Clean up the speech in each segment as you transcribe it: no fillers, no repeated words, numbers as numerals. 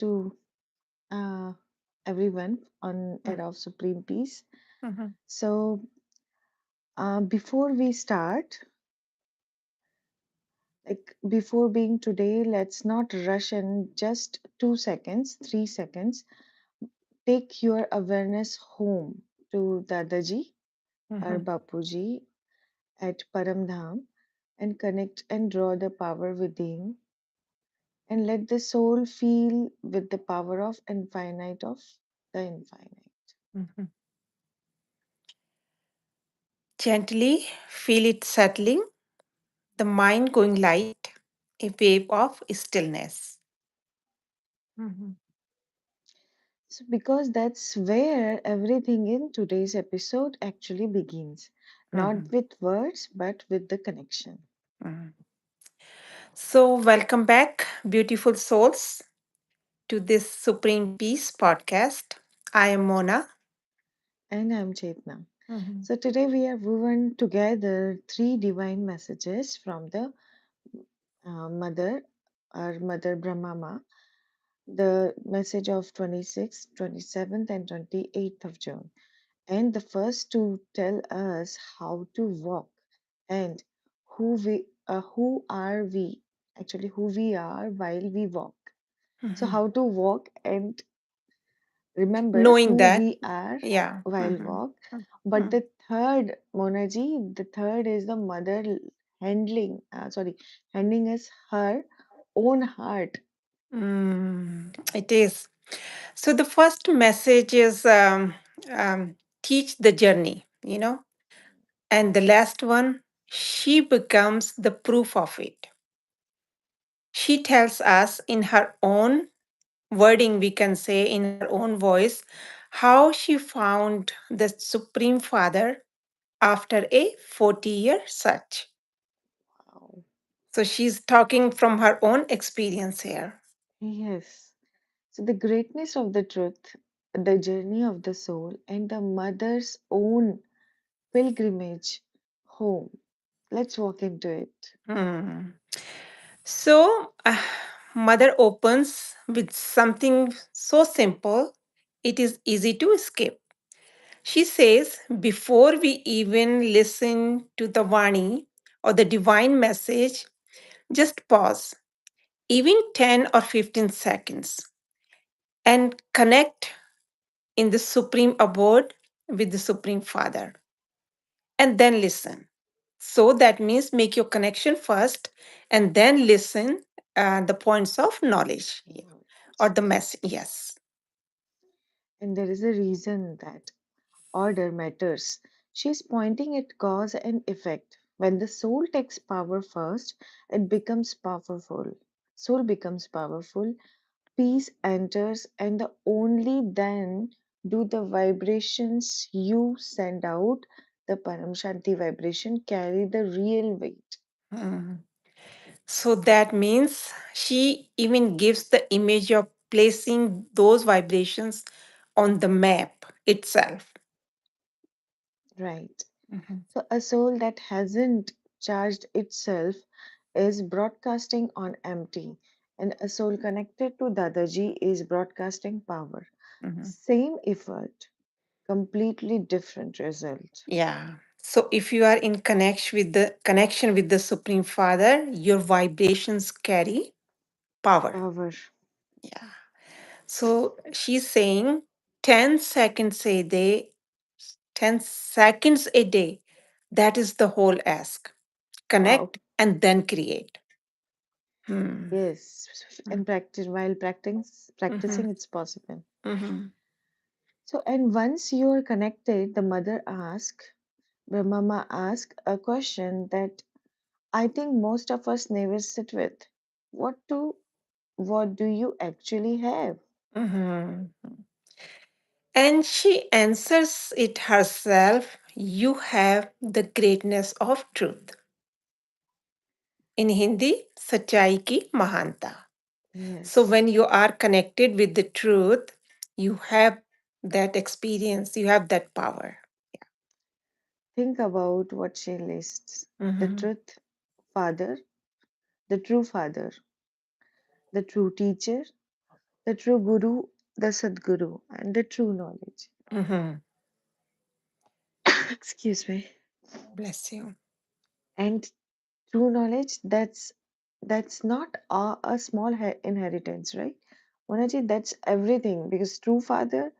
to uh, everyone on Era of Supreme Peace. Mhm, So, before we start, before being today, let's not rush in just 2 seconds, 3 seconds. Take your awareness home to Dadaji or mhm. Bapuji at Paramdham and connect and draw the power within and let the soul feel with the power of infinite of the infinite. Mhm. Gently feel it settling, the mind going light, a wave of stillness. Mhm, So, because that's where everything in today's episode actually begins, not mhm, with words but with the connection. mhm. So, welcome back, beautiful souls, to this Supreme Peace podcast. I am Mona. And I'm Chetna. Mhm, So, today we have woven together three divine messages from the Mother, our Mother Brahmama, the message of 26th, 27th, and 28th of June. And the first to tell us how to walk and who are we actually who we are while we walk. So mhm. how to walk and remember Knowing who that, we are yeah. while Mhm, walk. But mhm. the third, Monaji, the third is the mother handing us her own heart. It is. So, the first message is teach the journey, and the last one, she becomes the proof of it. She tells us in her own wording, we can say, in her own voice, how she found the Supreme Father after a 40-year search. Wow. So she's talking from her own experience here. Yes. So the greatness of the truth, the journey of the soul, and the mother's own pilgrimage home. Let's walk into it. Hmm. So, Mother opens with something so simple, it is easy to skip. She says, before we even listen to the Vani or the divine message, just pause, even 10 or 15 seconds, and connect in the Supreme Abode with the Supreme Father, and then listen. So that means make your connection first and then listen the points of knowledge or the message. Yes. And there is a reason that order matters. She's pointing at cause and effect. When the soul takes power first, it becomes powerful. Soul becomes powerful, peace enters, and the only then do the vibrations you send out, the Param Shanti vibration, carry the real weight. Mhm. So that means she even gives the image of placing those vibrations on the map itself. Right. Mhm. So a soul that hasn't charged itself is broadcasting on empty, and a soul connected to Dadaji is broadcasting power. Mhm. Same effort, completely different result. Yeah. So if you are in connection with the Supreme Father, your vibrations carry power. Power. Yeah. So she's saying 10 seconds a day, 10 seconds a day. That is the whole ask. Wow. Connect and then create. Hmm. Yes. And practice while Mm-hmm. practicing it's possible. Mm-hmm. So and once you're connected, the mother asks, the mama asks a question that I think most of us never sit with. What do what do you actually have? Mm-hmm. And she answers it herself. You have the greatness of truth. In Hindi, सच्चाई की महानता. So Yes. when you are connected with the truth, you have that experience, you have that power. Think about what she lists. The Mhm. truth, father, the true father, the true teacher, the true Guru, the Sadguru, and the true knowledge. Mm-hmm. Excuse me. Bless you. And true knowledge, that's not a small inheritance, right? Monaji, that's everything because true father,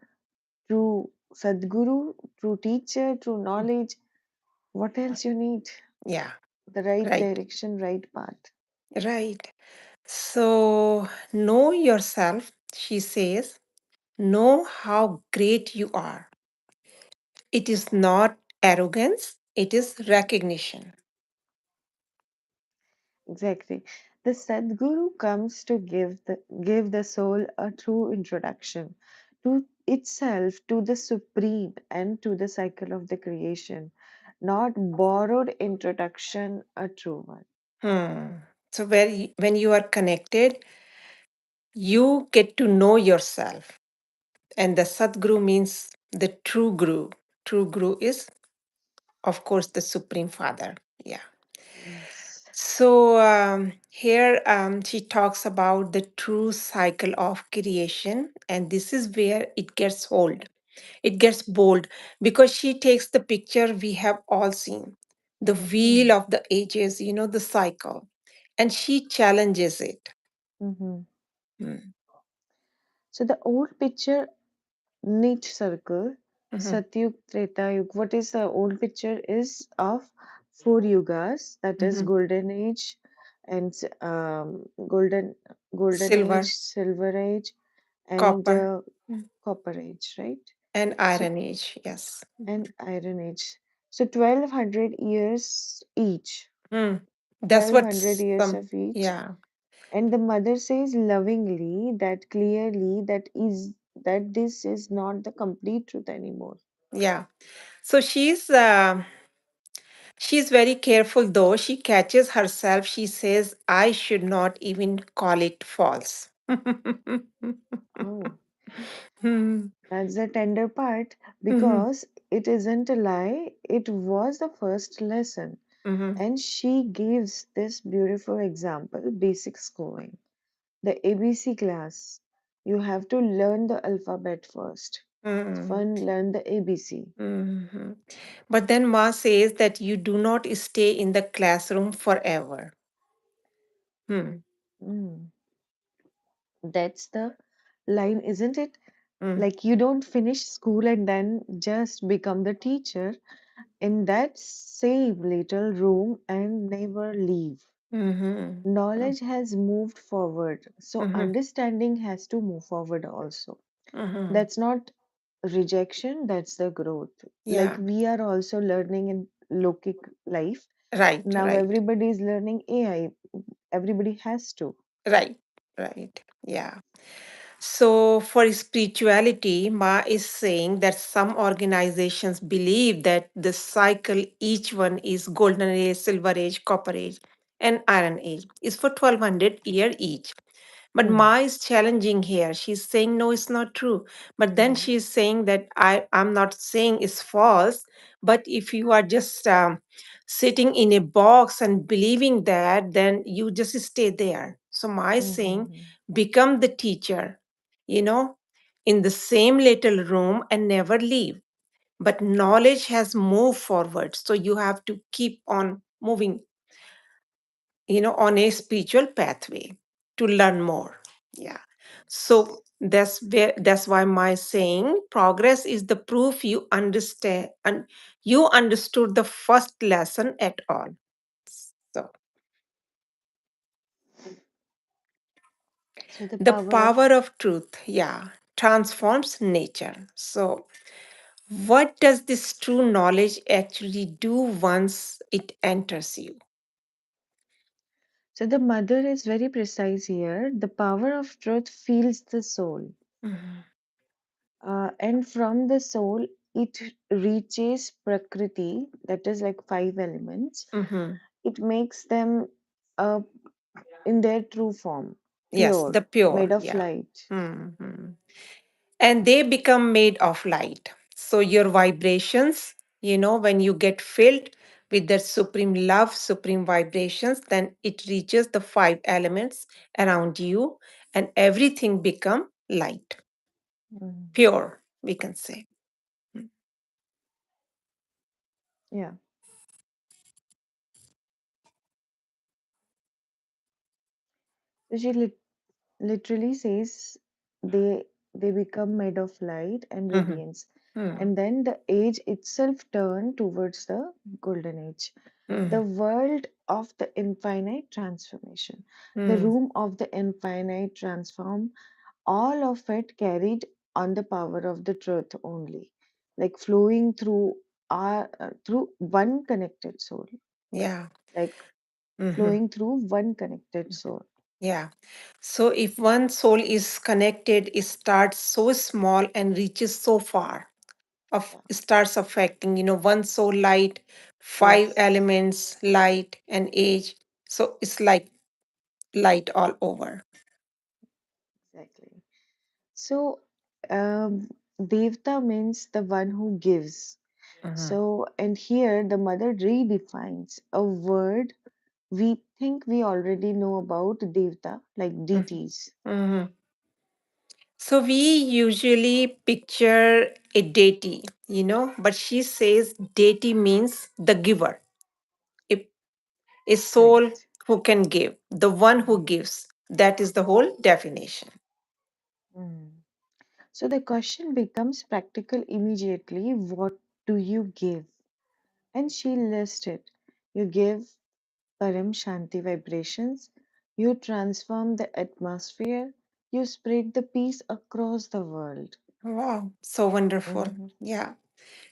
true Sadguru, true teacher, true knowledge. What else you need? Yeah, The right right, direction, right path. right. So, know yourself, she says. Know how great you are. It is not arrogance, it is recognition. Exactly. The Sadguru comes to give the soul a true introduction to itself, to the supreme, and to the cycle of the creation. Not borrowed introduction, a true one. Hmm. So, when you are connected, you get to know yourself. And the Sadguru means the true Guru. True Guru is, of course, the Supreme Father. Yeah. Yes. So here she talks about the true cycle of creation, and this is where it gets bold. It gets bold because she takes the picture we have all seen, the wheel Mm. of the ages, the cycle, and she challenges it. Hmm. Mm, So the old picture, neat circle, mhm, Satyug, Treta Yug. What is the old picture is of four yugas, that is mhm. golden age and golden age, Silver, silver age, and copper, mm, copper age, right? and So iron age. Yes. and iron age. So 1200 years each, Mm. That's what 1200 years some, of each. yeah, And the mother says lovingly that clearly that this is not the complete truth anymore. yeah. So she's very careful though. She catches herself. She says, I should not even call it false. Oh, Hmm, that's the tender part mhm, because it isn't a lie. It was the first lesson. mhm, And she gives this beautiful example basic schooling. The ABC class. You have to learn the alphabet first. mhm, Fun, learn the ABC. mhm. But then Ma says that you do not stay in the classroom forever. Hmm, Mm, that's the line, isn't it? mm, Like you don't finish school and then just become the teacher in that same little room and never leave. mhm, mm, Knowledge has moved forward, so mhm, understanding has to move forward also. mhm. That's not rejection, that's the growth. Like Yeah, we are also learning in Lokic life. right, Now right. everybody is learning AI. Everybody has to. Right, right. Yeah. So for spirituality, Ma is saying that some organizations believe that the cycle, each one is golden age, silver age, copper age, and iron age, is for 1200 year each. But Hmm. Ma is challenging here. She's saying, no, it's not true. But then Hmm. she's saying that I'm not saying it's false. But if you are just sitting in a box and believing that, then you just stay there. So Ma is Hmm. saying, Hmm. become the teacher, you know, in the same little room and never leave. But knowledge has moved forward. So you have to keep on moving, on a spiritual pathway to learn more. Yeah. So that's why my saying progress is the proof you understand and you understood the first lesson at all. So So the the power of power of truth, yeah, transforms nature. So what does this true knowledge actually do once it enters you? So the mother is very precise here. The power of truth feels the soul. Mhm, And from the soul, it reaches Prakriti, that is like five elements. mhm. It makes them uh, in their true form, Yes, pure, the pure, made of yeah. light. Mhm. And they become made of light. So your vibrations, when you get filled with that supreme love, supreme vibrations, then it reaches the five elements around you and everything become light, Mm. pure, we can say. Mm. Yeah. So she literally says they they become made of light and Mhm. radiance, Mm. and then the age itself turned towards the golden age, the Mm. world of the infinite transformation, the Mm. room of the infinite transform, all of it carried on the power of the truth only, like flowing through our through one connected soul, Yeah. like Mhm. flowing through one connected soul. Yeah. So if one soul is connected, it starts so small and reaches so far. Of Yeah. starts affecting, one soul light, five Yes, elements, light and age. So it's like light all over. exactly. So, Devta means the one who gives. Mhm. So, and here the mother redefines a word we think we already know about Devta, like Mhm. deities. Mhm. So we usually picture a deity, but she says deity means the giver, a, a soul Correct. who can give, the one who Mm, gives. That is the whole definition. mm. So the question becomes practical immediately. What do you give? And she listed. You give Param Shanti vibrations. You transform the atmosphere. You spread the peace across the world. Wow, so wonderful. Mhm. Yeah.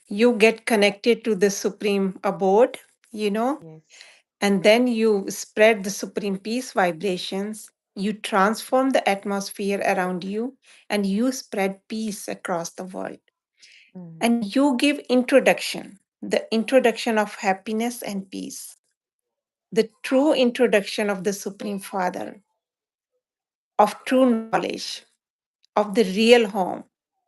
You get connected to the supreme abode, you know, Yes. and then you spread the supreme peace vibrations. You transform the atmosphere around you and you spread peace across the world. Mm. And you give introduction, the introduction of happiness and peace, the true introduction of the Supreme Father, of true knowledge, of the real home,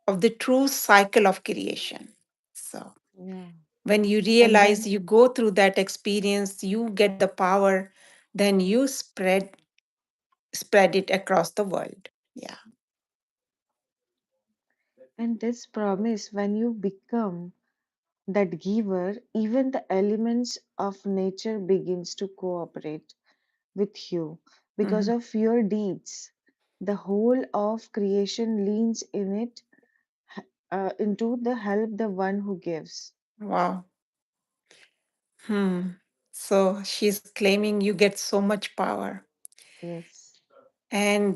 of the true cycle of creation. So, Yeah. when you And realize then, you go through that experience, you get the power, then you spread it across the world. Yeah. and this promise, when you become that giver, even the elements of nature begins to cooperate with you because Mhm. of your deeds. The whole of creation leans in it into the help the one who gives. Wow. Hmm. So she's claiming you get so much power. Yes, And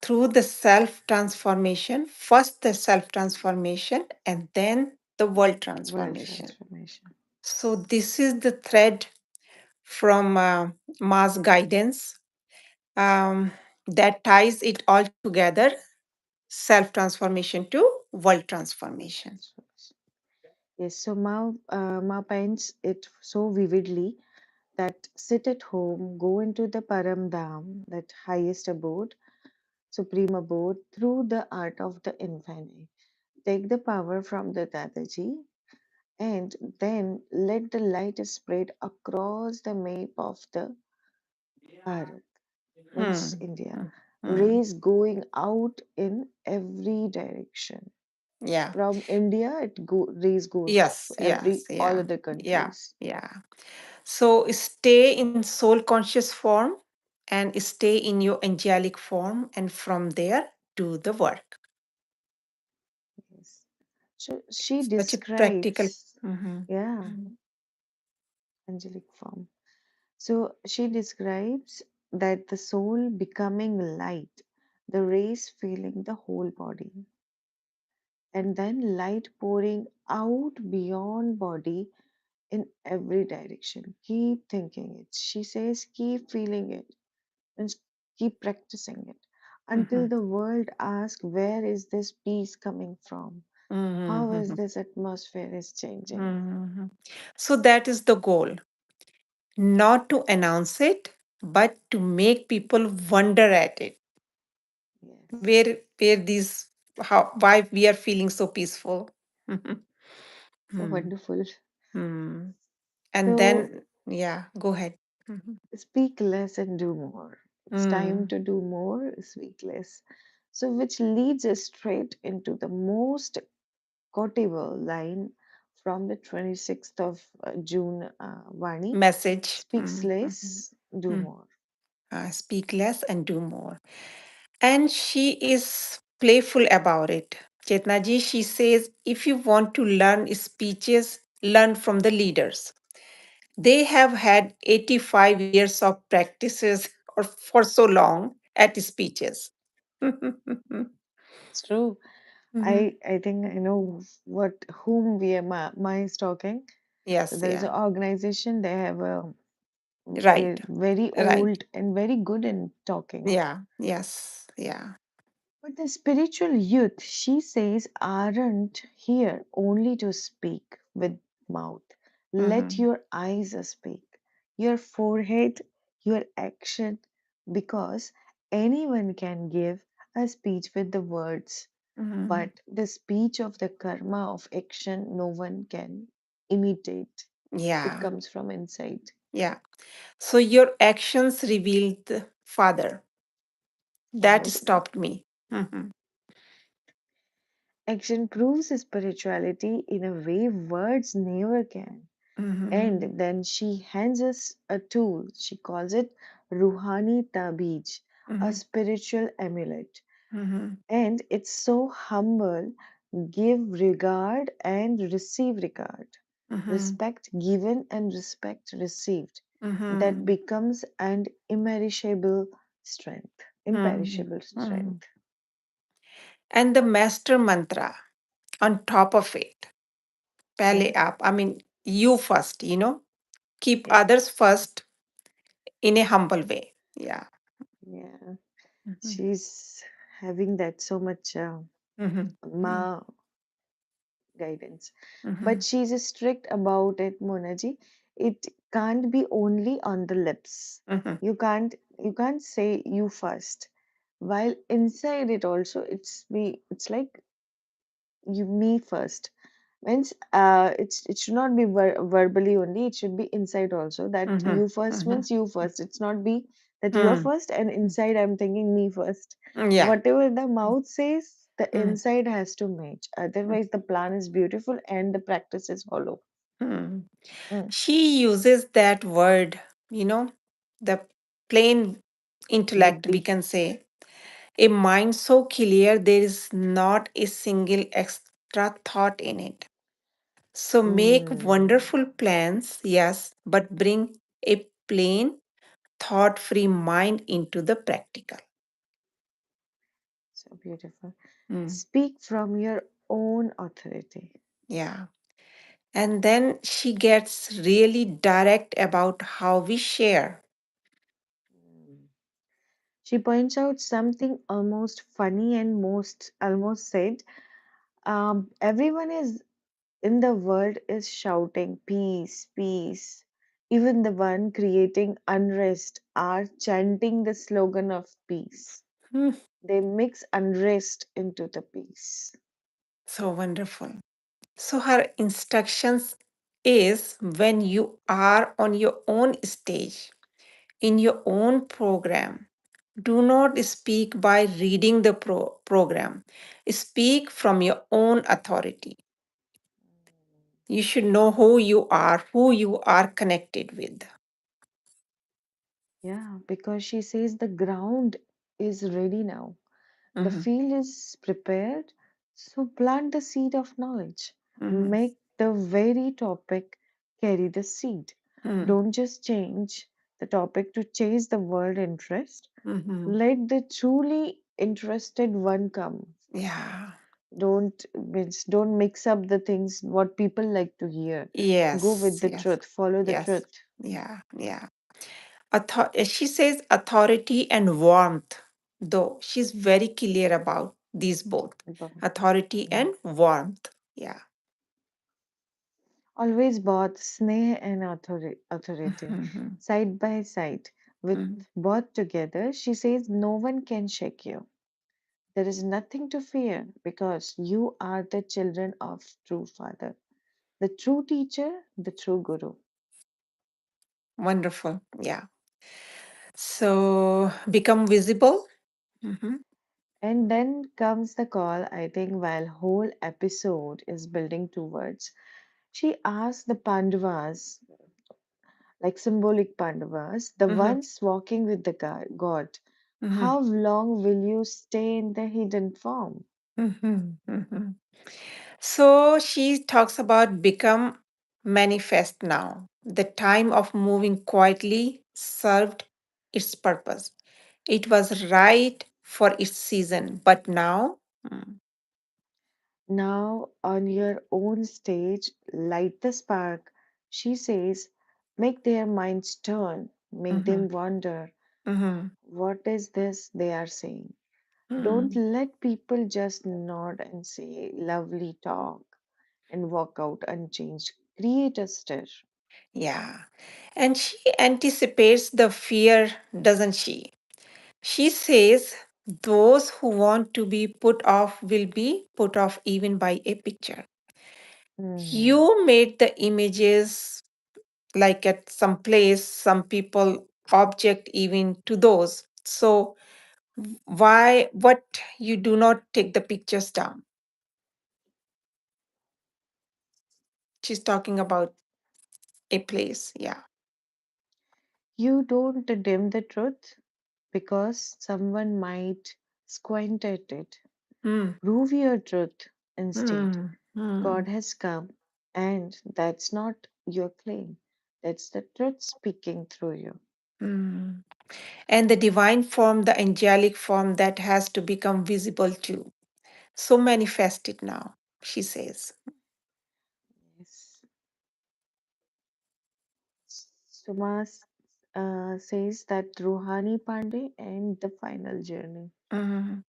through the self transformation, first the self transformation and then the world world transformation. transformation. So, this is the thread from Ma's guidance that ties it all together, self transformation to world World transformation. transformation. Yes, so Ma paints it so vividly that sit at home, go into the Param Dham, that highest abode, supreme abode, through the art of the infinite. Take the power from the Dadaji and then let the light spread across the map of the Bharat, means Hmm. India. Hmm. Hmm. Rays going out in every direction. Yeah. From India, rays goes Yes. to Yes. every all Yeah. other Yeah. countries. Yeah. So stay in soul conscious form and stay in your angelic form, and from there do the work. Yes. So she Such a practical. describes, Mhm. yeah, Mhm. angelic form. So she describes that the soul becoming light, the rays filling the whole body, and then light pouring out beyond body in every direction. Keep thinking it. She says, keep feeling it and keep practicing it until Mhm. the world asks, where is this peace coming from? How is Mhm. this atmosphere is changing? Mhm. So that is the goal, not to announce it, but to make people wonder at it. Yes. Where these how why we are feeling so peaceful. Mhm. So Hmm. wonderful. Hmm. And So then yeah, go ahead. Mhm. speak less and do more. It's time Mm. to do more, speak less. So, which leads us straight into the most quotable line from the 26th of June Vani: Message. speaks less, do Mm. more. Speak less and do more. And she is playful about it. Chetnaji, she says, if you want to learn speeches, learn from the leaders. They have had 85 years of practices or for so long at speeches. It's true. Mhm. I think I know what whom we are Ma is talking. So Yes, there is yeah. an organization. They have a Right, very right. old and very good in talking. Yeah, yes, yeah. But the spiritual youth, she says, aren't here only to speak with mouth. Let Mm-hmm, your eyes speak, your forehead, your action, because anyone can give a speech with the words, mm-hmm. but the speech of the karma of action no one can imitate. It Yeah, comes from inside. yeah. So your actions revealed the Father. That Absolutely. stopped me. Mm-hmm, Action proves spirituality in a way words never can. mm-hmm, And then she hands us a tool. She calls it Ruhani Tabij, a mm-hmm, spiritual amulet. mm-hmm, And it's so humble: give regard and receive regard. mm-hmm, Respect given and respect received. That mm-hmm, becomes an imperishable strength. mm-hmm, Imperishable mm-hmm. strength. And the master mantra on top of it. Pale Okay? up. I mean, you first, keep Yeah. others first in a humble way. Yeah. Yeah. Mm-hmm, She's having that so much mm-hmm, ma guidance. mm-hmm, But she's strict about it, Monaji. It can't be only on the lips. mm-hmm, You can't say you first. While inside it also, it's like you me first. Means it should not be verbally only, it should be inside also. That mm-hmm, you first mm-hmm, means you first. It's not be that you're mm-hmm. first and inside I'm thinking me first. Yeah. Whatever the mouth says, the Mm-hmm. inside has to match. Otherwise, the plan is beautiful and the practice is hollow. Mm-hmm. Mm, She uses that word, you know, the plain intellect, we buddhi. can say. A mind so clear, there is not a single extra thought in it. So make Mm, wonderful plans, yes, but bring a plain, thought free mind into the practical. so beautiful. Mm, Speak from your own authority. yeah. And then she gets really direct about how we share. Mm. She points out something almost funny and most almost said. Everyone is in the world is shouting peace, peace. Even the one creating unrest are chanting the slogan of peace. Hmm, They mix unrest into the peace. so wonderful. So her instructions is when you are on your own stage, in your own program, do not speak by reading the program. Speak from your own authority. You should know who you are connected with. Yeah, because she says the ground is ready now. The Mhm, field is prepared, so plant the seed of knowledge. mhm, Make the very topic carry the seed. mhm, Don't just change the topic to chase the world interest. mhm. Let the truly interested one come. Yeah. Don't mix up the things what people like to hear. Go with Yes, the yes, truth. Follow the yes. truth. Yeah, yeah. She says authority and warmth, though she's very clear about these both, authority Mhm. and warmth. Yeah. Always both sneh and authority, Mhm, side by side, with mhm. both together. She says no one can shake you. There is nothing to fear because you are the children of true Father, the true teacher, the true Guru. Wonderful. Yeah. So become visible. Mhm. And then comes the call, I think, while whole episode is building towards. She asks the Pandavas, like symbolic Pandavas, the Mhm, ones walking with the god, mhm, how long will you stay in the hidden form? mhm, mhm. So she talks about become manifest now. The time of moving quietly served its purpose. It was right for its season, but now, Now, on your own stage, light the spark. She says, make their minds turn, make mhm, them wonder, mhm, what is this they are saying? Don't mhm. let people just nod and say lovely talk and walk out unchanged. Create a stir. Yeah. And she anticipates the fear, doesn't she? She says those who want to be put off will be put off even by a picture. Hmm. You made the images like at some place, some people object even to those. So why what you do not take the pictures down? She's talking about a place. Yeah. You don't dim the truth because someone might squint at it. Hmm. Prove your truth instead. Hmm. Hmm. God has come, and that's not your claim. That's the truth speaking through you. Hmm. And the divine form, the angelic form that has to become visible too. So manifested now, she says. Yes. Suma says that Ruhani Pandey and the final journey. Mhm.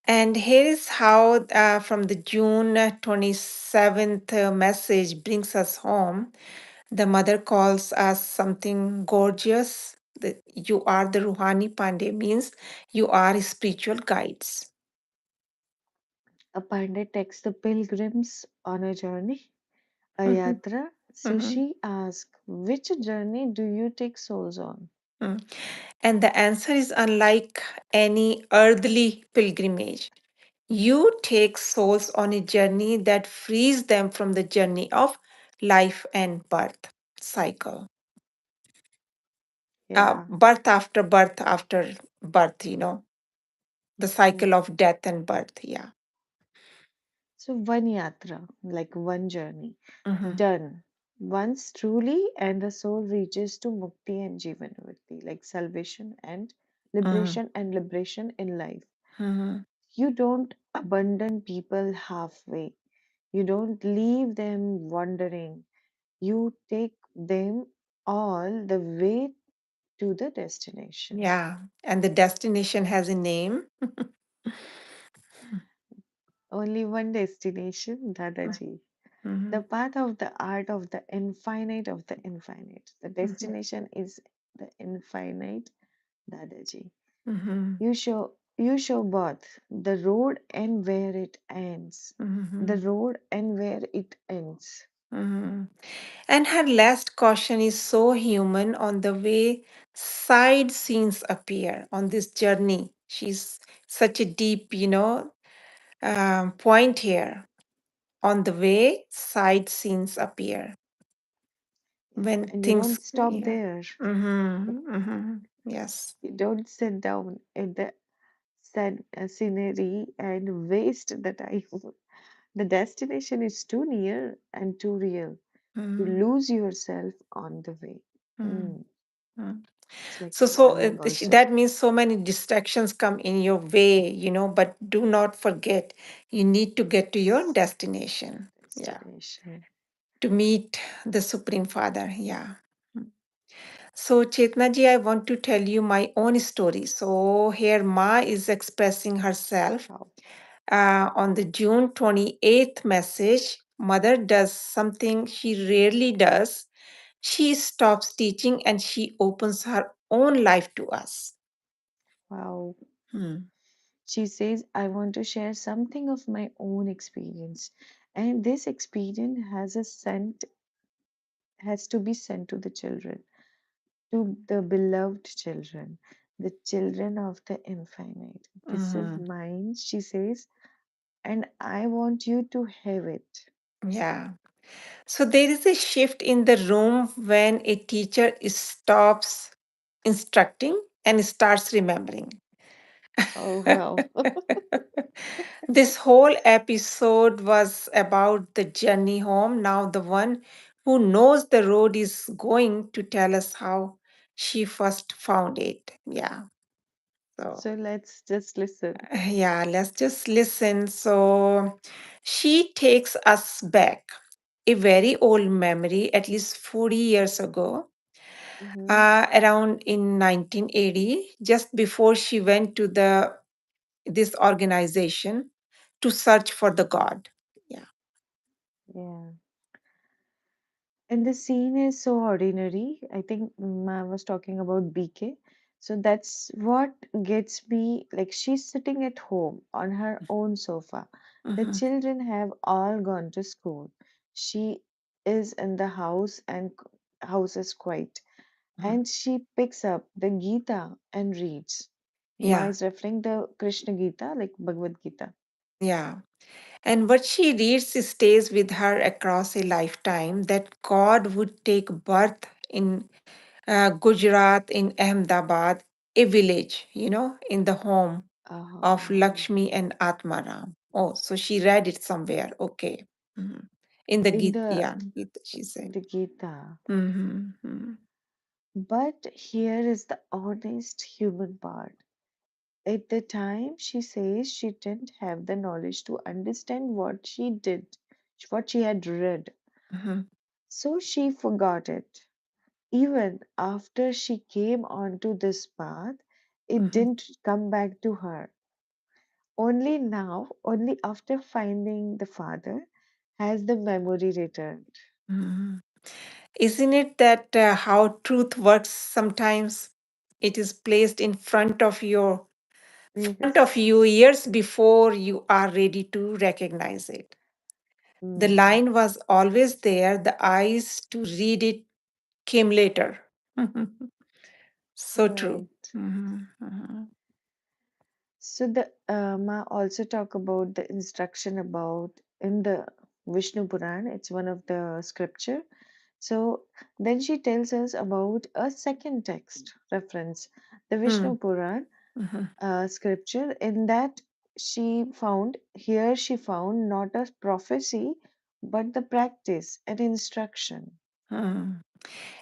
And here is how, from the June 27th message brings us home. The mother calls us something gorgeous. You are the Ruhani Pandey, means you are spiritual guides. A Pandey takes the pilgrims on a journey, a Mhm, yatra. So mhm, she asks, which journey do you take souls on? mm. And the answer is unlike any earthly pilgrimage. You take souls on a journey that frees them from the journey of life and birth cycle. Yeah. Birth after birth, the cycle Hmm. of death and birth. Yeah. So one yatra, like one journey, Mm-hmm, done once truly, and the soul reaches to mukti and jivanavritti, like salvation and liberation in life. mm-hmm. You don't abandon people halfway. You don't leave them wandering. You take them all the way to the destination. Yeah. And the destination has a name. Only one destination, Dadaji. Mm-hmm, The path of the art of the infinite of the infinite. The mm-hmm, destination is the infinite, Dadaji. mm-hmm, You show both the road and where it ends. The mm-hmm, road and where it ends. mm-hmm. And her last caution is so human on the way side scenes appear on this journey. She's such a deep, point here. On the way, side scenes appear Yeah, when and you things, don't stop yeah. there. Mm-hmm, mm-hmm. Yes. You don't sit down at the scenery and waste the time. The destination is too near and too real. You Mm-hmm, lose yourself on the way. Mm, mm-hmm. it's like So warning also. that means so many distractions come in your way, but do not forget, you need to get to your Yes, destination. Yeah. destination. To meet the Supreme Father. Yeah. So, Chetna ji, I want to tell you my own story. So, here Ma is expressing herself Wow. on the June 28th message. Mother does something she rarely does. She stops teaching and she opens her own life to us. Wow. Hmm. She says, I want to share something of my own experience. And this experience has to be sent to the children. to the beloved children, the children of the infinite. This is Mhm. mine, she says, and I want you to have it. Yeah. So there is a shift in the room when a teacher stops instructing and starts remembering. Oh, wow. This whole episode was about the journey home. Now, the one who knows the road is going to tell us how she first found it. Yeah. So, So let's just listen. yeah, let's just listen. So, she takes us back a very old memory, at least 40 years ago, Hmm. around in 1980, just before she went to this organization to search for the God. Yeah. Yeah. And the scene is so ordinary. I think I was talking about BK. So that's what gets me. Like, she's sitting at home on her own sofa. The Mhm, children have all gone to school. She is in the house, and house is quiet. mhm. And she picks up the Gita and reads. Ma Yeah, is referring to Krishna Gita, like Bhagavad Gita. yeah. And what she reads stays with her across a lifetime that God would take birth in Gujarat, in Ahmedabad, a village, in the home of Oh, Lakshmi and Atmaram. Oh, so she read it somewhere. Okay. Mhm. In the in Gita, the yeah, Gita, she said. Gita. Mm-hmm. But here is the honest human part. At the time, she says she didn't have the knowledge to understand what she did, what she had read. Mm-hmm. So she forgot it. Even after she came onto this path, it Mm-hmm. didn't come back to her. Only now, only after finding the father, has the memory returned. Mm-hmm. Isn't it that how truth works sometimes? It is placed in front of Yes. you years before you are ready to recognize it. The Mm, line was always there, the eyes to read it came later. So true. right. Mhm. So the Ma also talk about the instruction about in the Vishnu Puran. It's one of the scripture. So then she tells us about a second text reference, the Vishnu Mm, Puran mhm, scripture. In that she found not a prophecy but the practice and instruction. mm.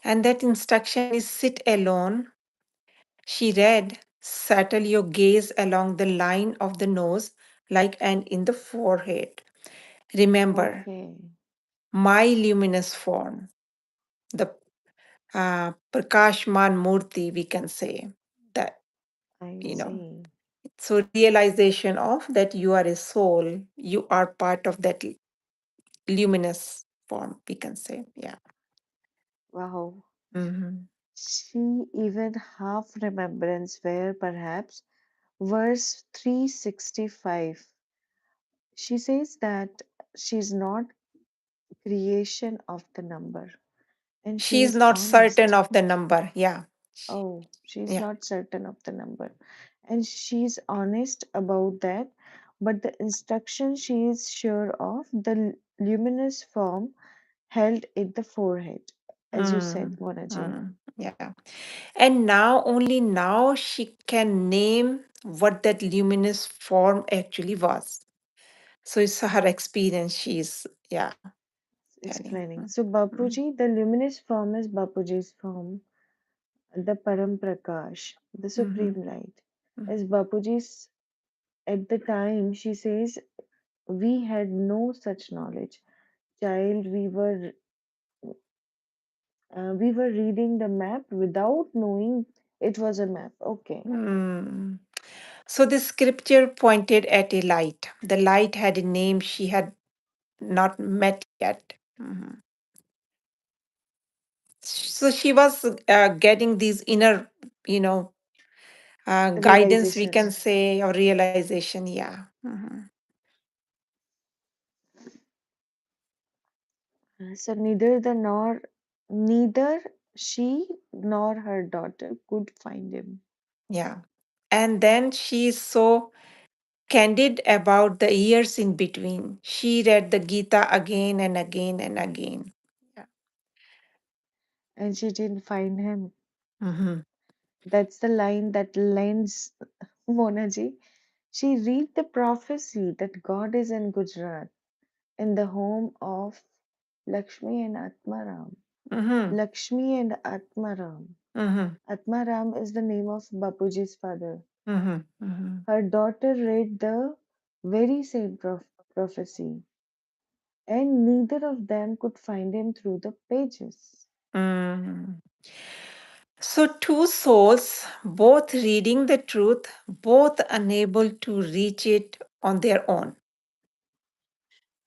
And that instruction is sit alone. She read, settle your gaze along the line of the nose, like and in the forehead. Remember, Okay, my luminous form, the Prakashman Murti, we can say that, I you know. see. So, realization of that you are a soul, you are part of that luminous form, we can say. Yeah. Wow. Mhm. She even half remembrance where perhaps verse 365. She says that she's not creation of the number and She she is is not certain honest. of the number. Yeah. Oh, she's Yeah. not certain of the number and she's honest about that. But the instruction she is sure of the luminous form held in the forehead, as you said, Mm, Monaji. yeah. And now, only now, she can name what that luminous form actually was. So it's her experience. She's, yeah, telling. Explaining. So Bapuji, the luminous form is Bapuji's form, the Param Prakash, the Mm-hmm. supreme light. As Bapuji's at the time, she says, we had no such knowledge. Child, we were reading the map without knowing it was a map. Okay, Mm. So the scripture pointed at a light. The light had a name she had not met yet. Mhm. So she was getting these inner, you know, guidance, we can realization. say, or realization. Yeah. Mhm. So neither she nor her daughter could find him. Yeah. And then she is so candid about the years in between. She read the Gita again and again and again. Yeah. And she didn't find him. Mm-hmm. That's the line that lends Monaji. She read the prophecy that God is in Gujarat, in the home of Lakshmi and Atmaram. Mm-hmm. Lakshmi and Atmaram. Mm-hmm. Atmaram is the name of Bapuji's father. Mm-hmm. Mm-hmm. Her daughter read the very same prophecy, and neither of them could find him through the pages. Mm. So, two souls, both reading the truth, both unable to reach it on their own.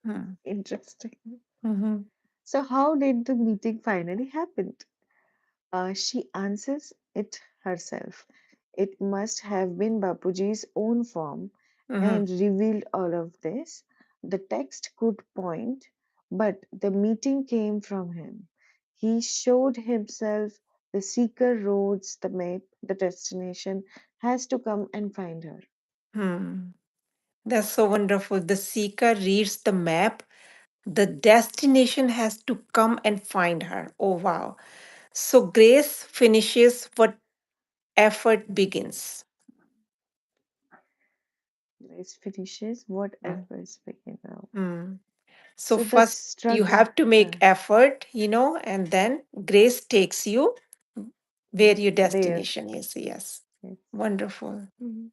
Mm. Interesting. Mm-hmm. So, how did the meeting finally happen? She answers it herself. It must have been Bapuji's own form Mm-hmm. and revealed all of this. The text could point, but the meeting came from him. He showed himself, the seeker roads, the map, the destination has to come and find her. Hmm. That's so wonderful. The seeker reads the map. The destination has to come and find her. Oh, wow. So grace finishes what effort begins. Grace finishes whatever is begin now. Mm. So So the first you struggle, have to make yeah, effort, and then grace takes you where your there. destination is. Yes. Yes. Wonderful. Mhm.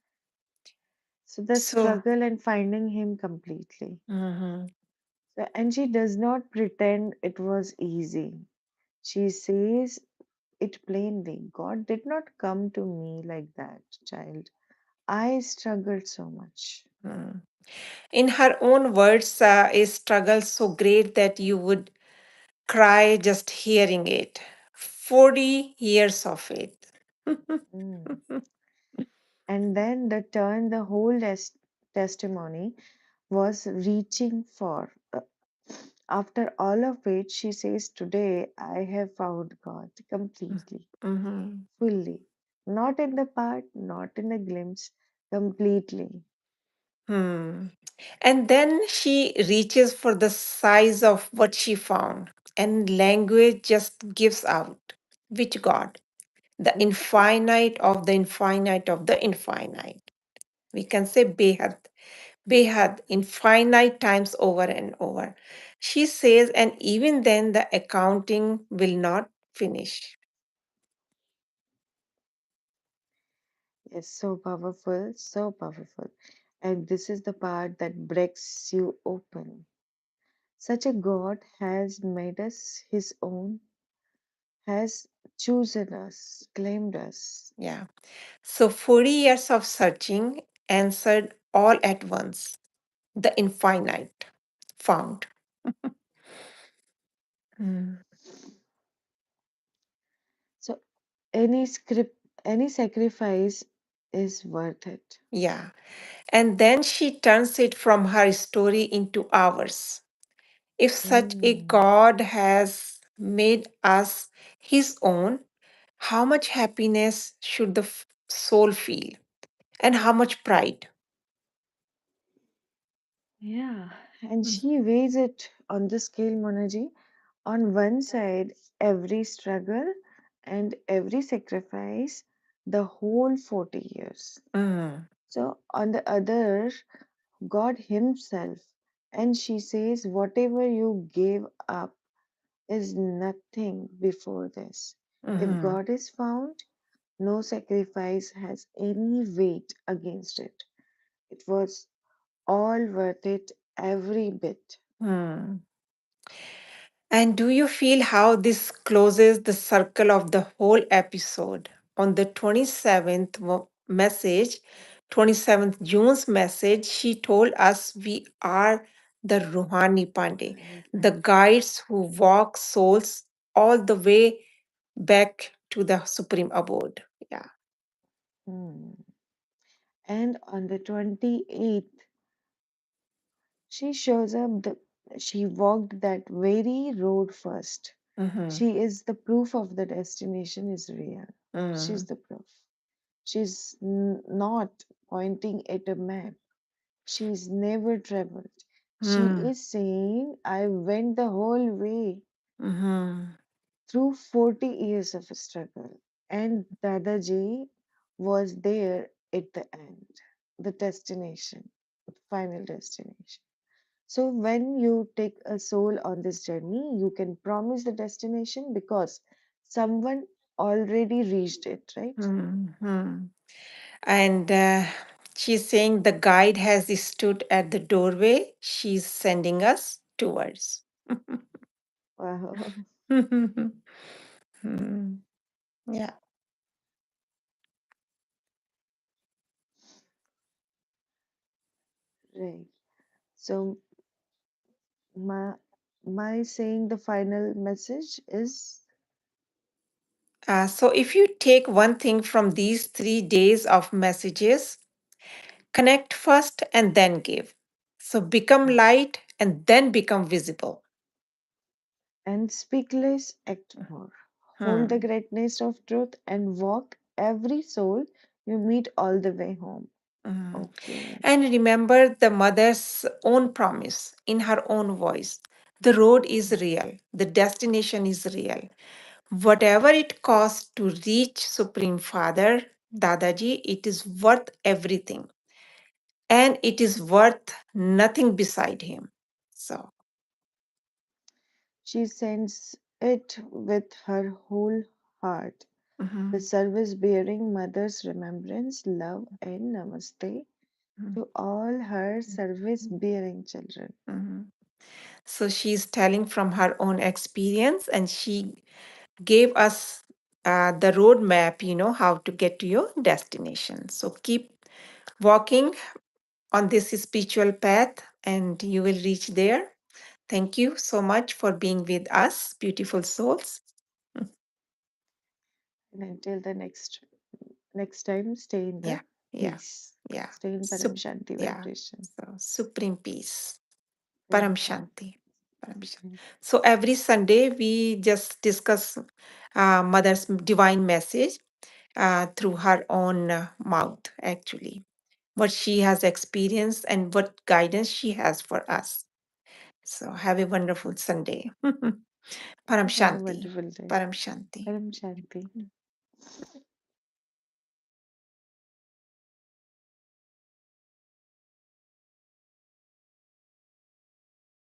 So the So, struggle and finding him completely. mhm, So, and she does not pretend it was easy. She says it plainly. God did not come to me like that, child. I struggled so much. mm. In her own words, a struggle so great that you would cry just hearing it. 40 years of it. Mm. And then the turn the whole testimony was reaching for. After all of it, she says, today I have found God completely, Mhm. fully. Not in the part, not in a glimpse, completely. Hmm. And then she reaches for the size of what she found, and language just gives out. Which God? The infinite of the infinite of the infinite. We can say Behad, Behad, infinite times over and over. She says, and even then the accounting will not finish. Yes, so powerful, so powerful. And this is the part that breaks you open. Such a God has made us his own, has chosen us, claimed us. Yeah. So 40 years of searching answered all at once. The infinite found. Mm, So any sacrifice is worth it. yeah. And then she turns it from her story into ours. If such a Mm. God has made us his own, how much happiness should the soul feel? And how much pride? Yeah, and Mm. she weighs it on the scale, Monaji. On one side, every struggle and every sacrifice, the whole 40 years. Mm. So, on the other, God Himself. And she says, whatever you gave up is nothing before this. If Mhm. God is found, no sacrifice has any weight against it. It was all worth it, every bit. Mm. And do you feel how this closes the circle of the whole episode? On the 27th message, 27th June's message, she told us we are the Ruhani Pandey, Honey the pie. guides who walk souls all the way back to the Supreme Abode. Yeah. Hmm. And on the 28th, she shows up. She walked that very road first. Mm-hmm. She is the proof of the destination is real. She's Mm. the proof. She's not pointing at a map. She's never traveled. She Mm. is saying, I went the whole way Mm-hmm. through 40 years of struggle. And Dadaji was there at the end, the destination, the final destination. So when you take a soul on this journey, you can promise the destination because someone already reached it, right? Mm-hmm. And she's saying the guide has stood at the doorway she's sending us towards. Wow. Hmm. Yeah. Right. So my saying the final message is So, if you take one thing from these 3 days of messages, connect first and then give. So, become light and then become visible. and speak less, act more. Hold the Hmm. greatness of truth and walk every soul you meet all the way home. Hmm. Okay. And remember the mother's own promise in her own voice. The road is real, the destination is real. Whatever it costs to reach Supreme Father, Dadaji, it is worth everything. And it is worth nothing beside him. So, She sends it with her whole heart. The mhm, service bearing mother's remembrance, love, and namaste mhm, to all her service bearing children. mhm. So she's telling from her own experience, and she gave us the roadmap, how to get to your destination. So keep walking on this spiritual path, and you will reach there. Thank you so much for being with us, beautiful souls. And until the next time, stay in Yeah, the yeah, peace. yeah. Stay in Param Shanti Yeah. vibration. So supreme peace. Param Param Shanti. Shanti. Param Shanti. Mm. So every Sunday we just discuss Mother's divine message through her own mouth, actually, what she has experienced and what guidance she has for us. So have a wonderful Sunday. Param Have a Shanti. wonderful day. Param Shanti. Param Shanti.